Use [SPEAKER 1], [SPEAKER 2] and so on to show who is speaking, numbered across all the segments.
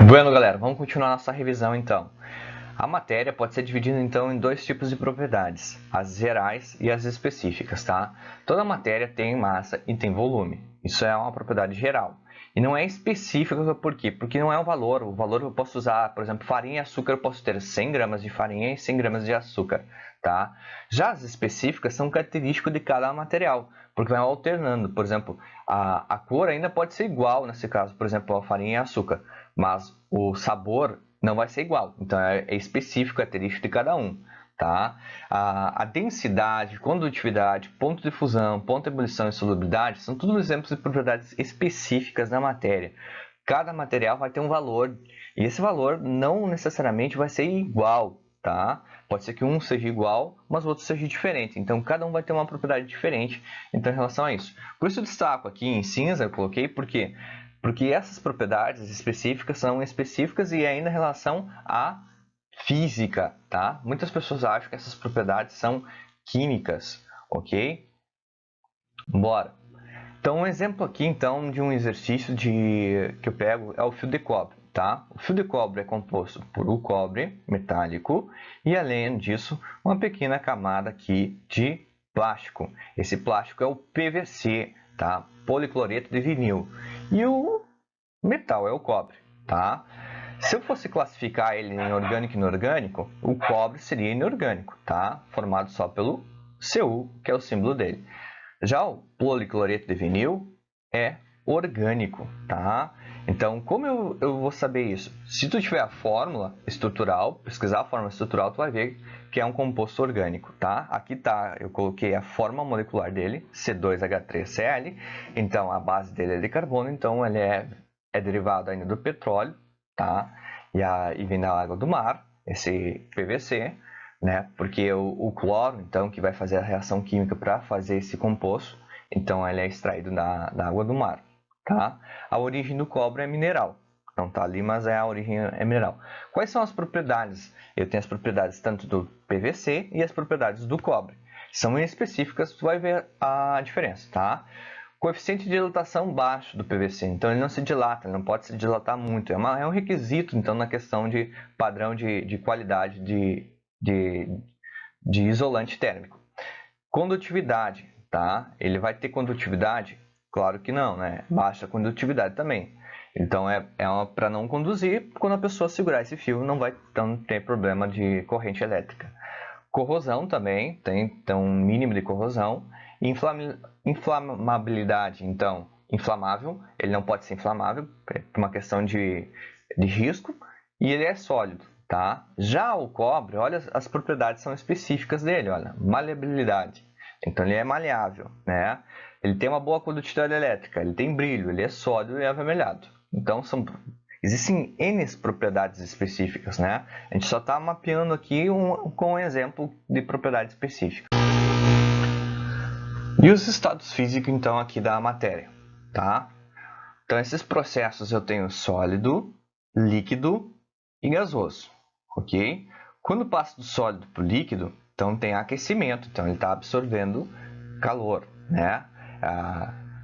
[SPEAKER 1] Bueno, galera, vamos continuar nossa revisão então. A matéria pode ser dividida então em dois tipos de propriedades, as gerais e as específicas, tá? Toda matéria tem massa e tem volume. Isso é uma propriedade geral. E não é específica por quê? Porque não é o valor. O valor eu posso usar, por exemplo, farinha e açúcar, eu posso ter 100 gramas de farinha e 100 gramas de açúcar, tá? Já as específicas são características de cada material, porque vai alternando. Por exemplo, a cor ainda pode ser igual, nesse caso, por exemplo, a farinha e açúcar, mas o sabor não vai ser igual. Então, é específico, característico de cada um. Tá? A densidade, condutividade, ponto de fusão, ponto de ebulição e solubilidade são todos exemplos de propriedades específicas da matéria. Cada material vai ter um valor e esse valor não necessariamente vai ser igual. Tá? Pode ser que um seja igual, mas o outro seja diferente. Então, cada um vai ter uma propriedade diferente então, em relação a isso. Por isso, eu destaco aqui em cinza, eu coloquei, porque essas propriedades específicas são específicas e ainda em relação à física, tá? Muitas pessoas acham que essas propriedades são químicas, ok? Bora. Então, um exemplo aqui então de um exercício que eu pego é o fio de cobre, tá? O fio de cobre é composto por o cobre metálico e além disso uma pequena camada aqui de plástico. Esse plástico é o PVC, tá? Policloreto de vinil. E o metal é o cobre, tá? Se eu fosse classificar ele em orgânico e inorgânico, o cobre seria inorgânico, tá? Formado só pelo Cu, que é o símbolo dele. Já o policloreto de vinil é orgânico, tá? Então, como eu vou saber isso? Se tu tiver a fórmula estrutural, pesquisar a fórmula estrutural, tu vai ver que é um composto orgânico, tá? Aqui tá, eu coloquei a forma molecular dele, C2H3Cl, então a base dele é de carbono, então ele é derivado ainda do petróleo, tá? E vem da água do mar, esse PVC, né? Porque o cloro, então, que vai fazer a reação química para fazer esse composto, então ele é extraído da água do mar, tá? A origem do cobre é mineral, não tá ali, mas a origem é mineral. Quais são as propriedades? Eu tenho as propriedades tanto do PVC e as propriedades do cobre. São específicas, tu vai ver a diferença, tá? Coeficiente de dilatação baixo do PVC, então ele não se dilata, ele não pode se dilatar muito. É um requisito, então, na questão de padrão de qualidade de isolante térmico. Condutividade, tá? Ele vai ter condutividade? Claro que não, né? Baixa condutividade também. Então, para não conduzir, quando a pessoa segurar esse fio, não vai ter problema de corrente elétrica. Corrosão também, tem então, um mínimo de corrosão. Inflamabilidade, então, inflamável. Ele não pode ser inflamável, por uma questão de risco. E ele é sólido, tá? Já o cobre, olha, as propriedades são específicas dele, olha. Maleabilidade. Então, ele é maleável, né? Ele tem uma boa condutividade elétrica, ele tem brilho, ele é sólido e avermelhado. Então, existem N propriedades específicas, né? A gente só está mapeando aqui com um exemplo de propriedade específica. E os estados físicos, então, aqui da matéria, tá? Então, esses processos eu tenho sólido, líquido e gasoso, ok? Quando passa do sólido para o líquido, então tem aquecimento, então ele está absorvendo calor, né?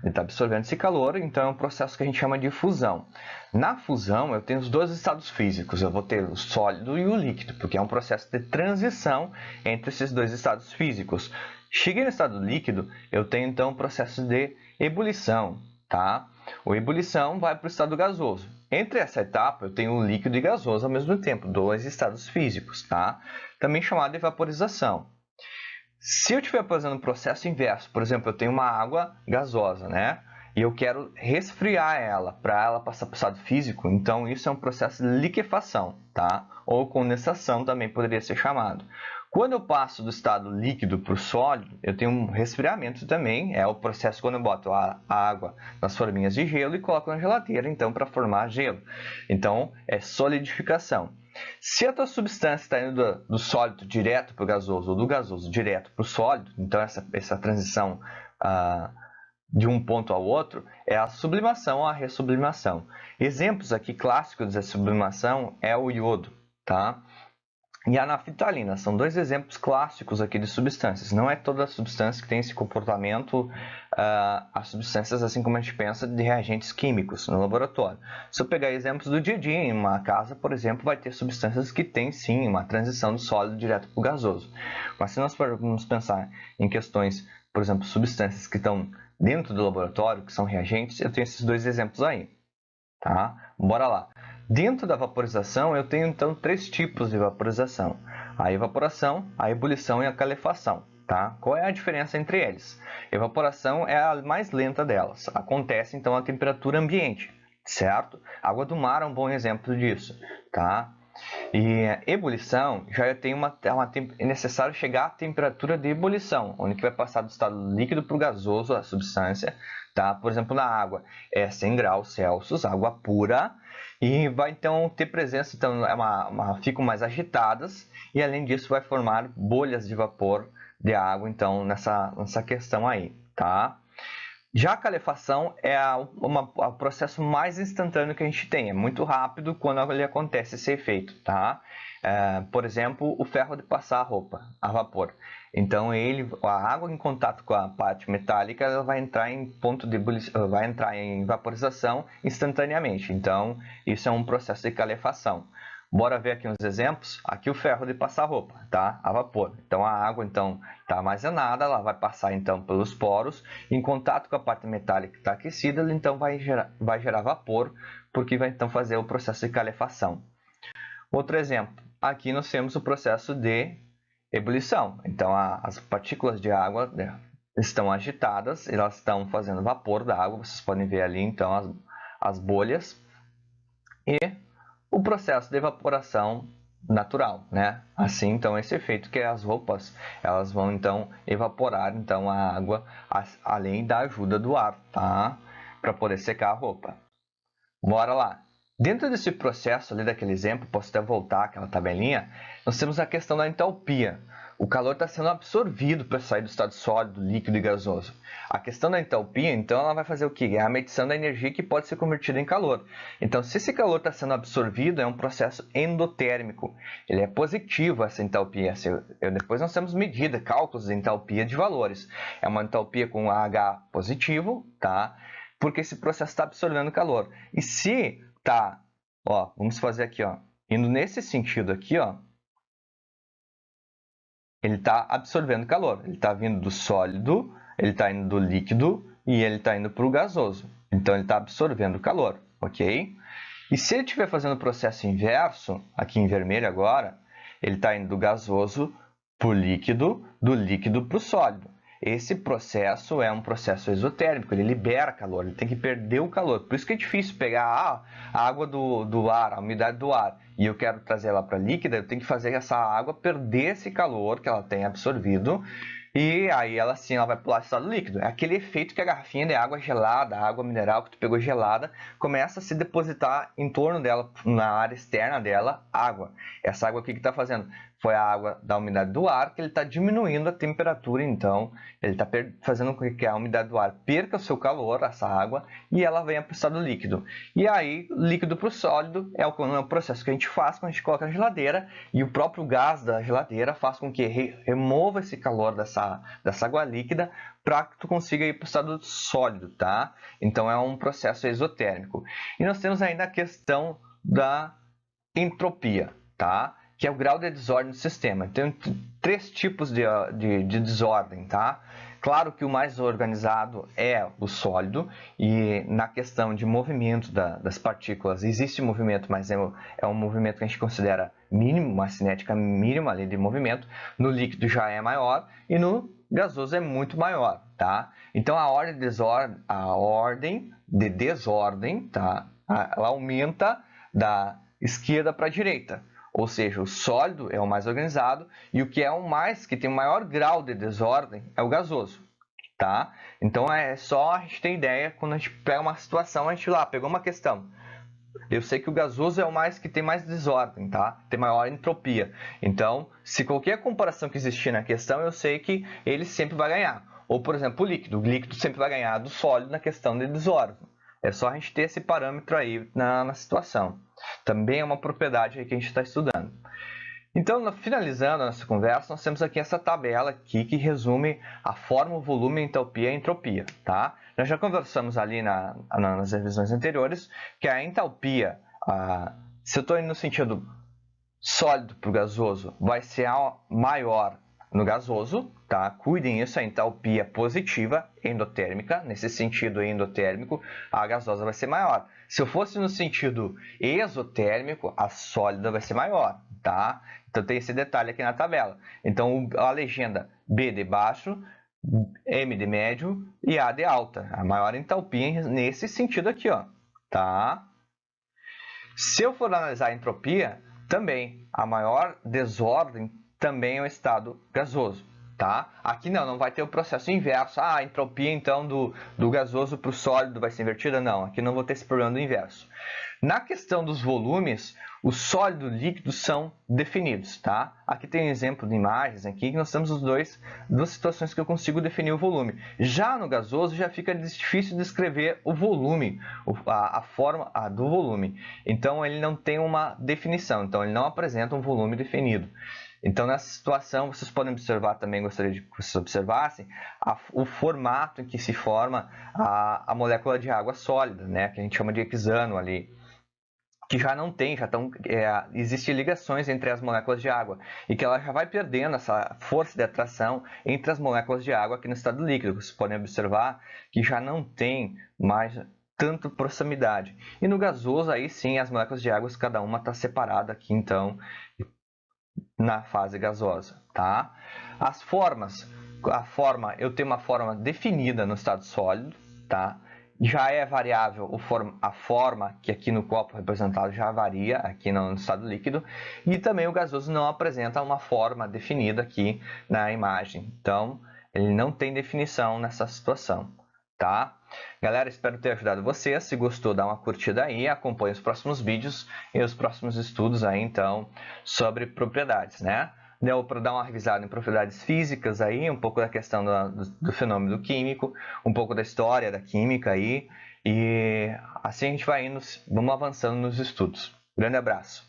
[SPEAKER 1] Ele está absorvendo esse calor, então é um processo que a gente chama de fusão. Na fusão, eu tenho os dois estados físicos, eu vou ter o sólido e o líquido, porque é um processo de transição entre esses dois estados físicos. Cheguei no estado líquido, eu tenho então o processo de ebulição, tá? O ebulição vai para o estado gasoso. Entre essa etapa, eu tenho o líquido e gasoso ao mesmo tempo, dois estados físicos, tá? Também chamado de vaporização. Se eu estiver fazendo um processo inverso, por exemplo, eu tenho uma água gasosa, né? E eu quero resfriar ela para ela passar para o estado físico, então isso é um processo de liquefação, tá? Ou condensação também poderia ser chamado. Quando eu passo do estado líquido para o sólido, eu tenho um resfriamento também, é o processo quando eu boto a água nas forminhas de gelo e coloco na geladeira, então, para formar gelo. Então, é solidificação. Se a tua substância está indo do sólido direto para o gasoso ou do gasoso direto para o sólido, então essa transição de um ponto ao outro é a sublimação ou a ressublimação. Exemplos aqui clássicos da sublimação é o iodo, tá? e a naftalina. São dois exemplos clássicos aqui de substâncias. Não é toda substância que tem esse comportamento, as substâncias, assim como a gente pensa, de reagentes químicos no laboratório. Se eu pegar exemplos do dia a dia, em uma casa, por exemplo, vai ter substâncias que têm sim uma transição do sólido direto para o gasoso. Mas se nós formos pensar em questões, por exemplo, substâncias que estão dentro do laboratório, que são reagentes, eu tenho esses dois exemplos aí. Tá? Bora lá. Dentro da vaporização, eu tenho então três tipos de vaporização: a evaporação, a ebulição e a calefação. Tá? Qual é a diferença entre eles? A evaporação é a mais lenta delas. Acontece então a temperatura ambiente, certo? A água do mar é um bom exemplo disso. Tá? E a ebulição já tem é necessário chegar à temperatura de ebulição, onde que vai passar do estado líquido para o gasoso a substância. Tá? Por exemplo, na água é 100 graus Celsius, água pura, e vai então ter presença, então ficam mais agitadas, e além disso vai formar bolhas de vapor de água então nessa questão aí. Tá? Já a calefação é o processo mais instantâneo que a gente tem. É muito rápido quando ele acontece esse efeito, tá? Por exemplo, o ferro de passar a roupa a vapor. Então, a água em contato com a parte metálica, ela vai entrar em vai entrar em vaporização instantaneamente. Então, isso é um processo de calefação. Bora ver aqui uns exemplos. Aqui o ferro de passar roupa, tá? A vapor. Então a água então está armazenada, ela vai passar então pelos poros, em contato com a parte metálica que está aquecida, ela então vai gerar vapor, porque vai então fazer o processo de calefação. Outro exemplo. Aqui nós temos o processo de ebulição. Então as partículas de água, né, estão agitadas, elas estão fazendo vapor da água. Vocês podem ver ali então as bolhas. E o processo de evaporação natural, né? Assim, então, esse efeito que as roupas, elas vão, então, evaporar, então, a água, além da ajuda do ar, tá? Para poder secar a roupa. Bora lá! Dentro desse processo ali, daquele exemplo, posso até voltar àquela tabelinha, nós temos a questão da entalpia. O calor está sendo absorvido para sair do estado sólido, líquido e gasoso. A questão da entalpia, então, ela vai fazer o quê? É a medição da energia que pode ser convertida em calor. Então, se esse calor está sendo absorvido, é um processo endotérmico. Ele é positivo, essa entalpia. Depois nós temos medida, cálculos de entalpia de valores. É uma entalpia com H positivo, tá? Porque esse processo está absorvendo calor. E se tá, ó, vamos fazer aqui, ó, indo nesse sentido aqui, ó, ele está absorvendo calor. Ele está vindo do sólido, ele está indo do líquido e ele está indo para o gasoso. Então, ele está absorvendo calor, ok? E se ele estiver fazendo o processo inverso, aqui em vermelho agora, ele está indo do gasoso para o líquido, do líquido para o sólido. Esse processo é um processo exotérmico, ele libera calor, ele tem que perder o calor. Por isso que é difícil pegar a água do ar, a umidade do ar, e eu quero trazer ela para líquida, eu tenho que fazer essa água perder esse calor que ela tem absorvido, e aí ela sim ela vai pular o estado líquido. É aquele efeito que a garrafinha de água gelada, a água mineral que tu pegou gelada, começa a se depositar em torno dela, na área externa dela, água. Essa água aqui que está fazendo foi a água da umidade do ar, que ele está diminuindo a temperatura, então ele está fazendo com que a umidade do ar perca o seu calor, essa água, e ela venha para o estado líquido. E aí, líquido para o sólido é o processo que a gente faz quando a gente coloca na geladeira, e o próprio gás da geladeira faz com que remova esse calor dessa água líquida para que tu consiga ir para o estado sólido, tá? Então é um processo exotérmico. E nós temos ainda a questão da entropia, tá? Que é o grau de desordem do sistema. Tem três tipos de desordem, tá? Claro que o mais organizado é o sólido, e na questão de movimento das partículas, existe movimento, mas é um movimento que a gente considera mínimo, uma cinética mínima ali de movimento. No líquido já é maior e no gasoso é muito maior, tá? Então a ordem de desordem, tá? Ela aumenta da esquerda para a direita. Ou seja, o sólido é o mais organizado e o que tem o maior grau de desordem é o gasoso, tá? Então é só a gente ter ideia quando a gente pega uma situação, a gente pegou uma questão. Eu sei que o gasoso é o que tem mais desordem, tá? Tem maior entropia. Então, se qualquer comparação que existir na questão, eu sei que ele sempre vai ganhar. Ou, por exemplo, o líquido sempre vai ganhar do sólido na questão de desordem. É só a gente ter esse parâmetro aí na situação. Também é uma propriedade aí que a gente está estudando. Então, finalizando a nossa conversa, nós temos aqui essa tabela aqui que resume a forma, o volume, a entalpia e a entropia, tá? Nós já conversamos ali nas revisões anteriores que a entalpia, se eu estou indo no sentido sólido para o gasoso, vai ser maior no gasoso, tá? Cuidem isso, a entalpia positiva, endotérmica, nesse sentido endotérmico, a gasosa vai ser maior. Se eu fosse no sentido exotérmico, a sólida vai ser maior, tá? Então tem esse detalhe aqui na tabela. Então a legenda B de baixo, M de médio e A de alta, a maior entalpia nesse sentido aqui, ó, tá? Se eu for analisar a entropia, também a maior desordem também é o estado gasoso, tá? Aqui não vai ter o processo inverso. A entropia então do gasoso para o sólido vai ser invertida? Não, aqui não vou ter esse problema do inverso. Na questão dos volumes, o sólido e o líquido são definidos, tá? Aqui tem um exemplo de imagens aqui que nós temos duas situações que eu consigo definir o volume. Já no gasoso já fica difícil de descrever o volume, a forma do volume. Então ele não tem uma definição, então ele não apresenta um volume definido. Então, nessa situação, vocês podem observar também, gostaria de que vocês observassem, o formato em que se forma a molécula de água sólida, né, que a gente chama de hexano ali, que já não tem, existem ligações entre as moléculas de água e que ela já vai perdendo essa força de atração entre as moléculas de água aqui no estado líquido. Vocês podem observar que já não tem mais tanta proximidade. E no gasoso, aí sim, as moléculas de água, cada uma está separada aqui, então, na fase gasosa, tá? As formas, eu tenho uma forma definida no estado sólido, tá? Já é variável a forma que aqui no copo representado já varia aqui no estado líquido, e também o gasoso não apresenta uma forma definida aqui na imagem, então ele não tem definição nessa situação, tá? Galera, espero ter ajudado vocês. Se gostou, dá uma curtida aí, acompanhe os próximos vídeos e os próximos estudos aí, então, sobre propriedades, né? Deu para dar uma revisada em propriedades físicas aí, um pouco da questão do fenômeno químico, um pouco da história da química aí, e assim a gente vai indo, vamos avançando nos estudos. Grande abraço!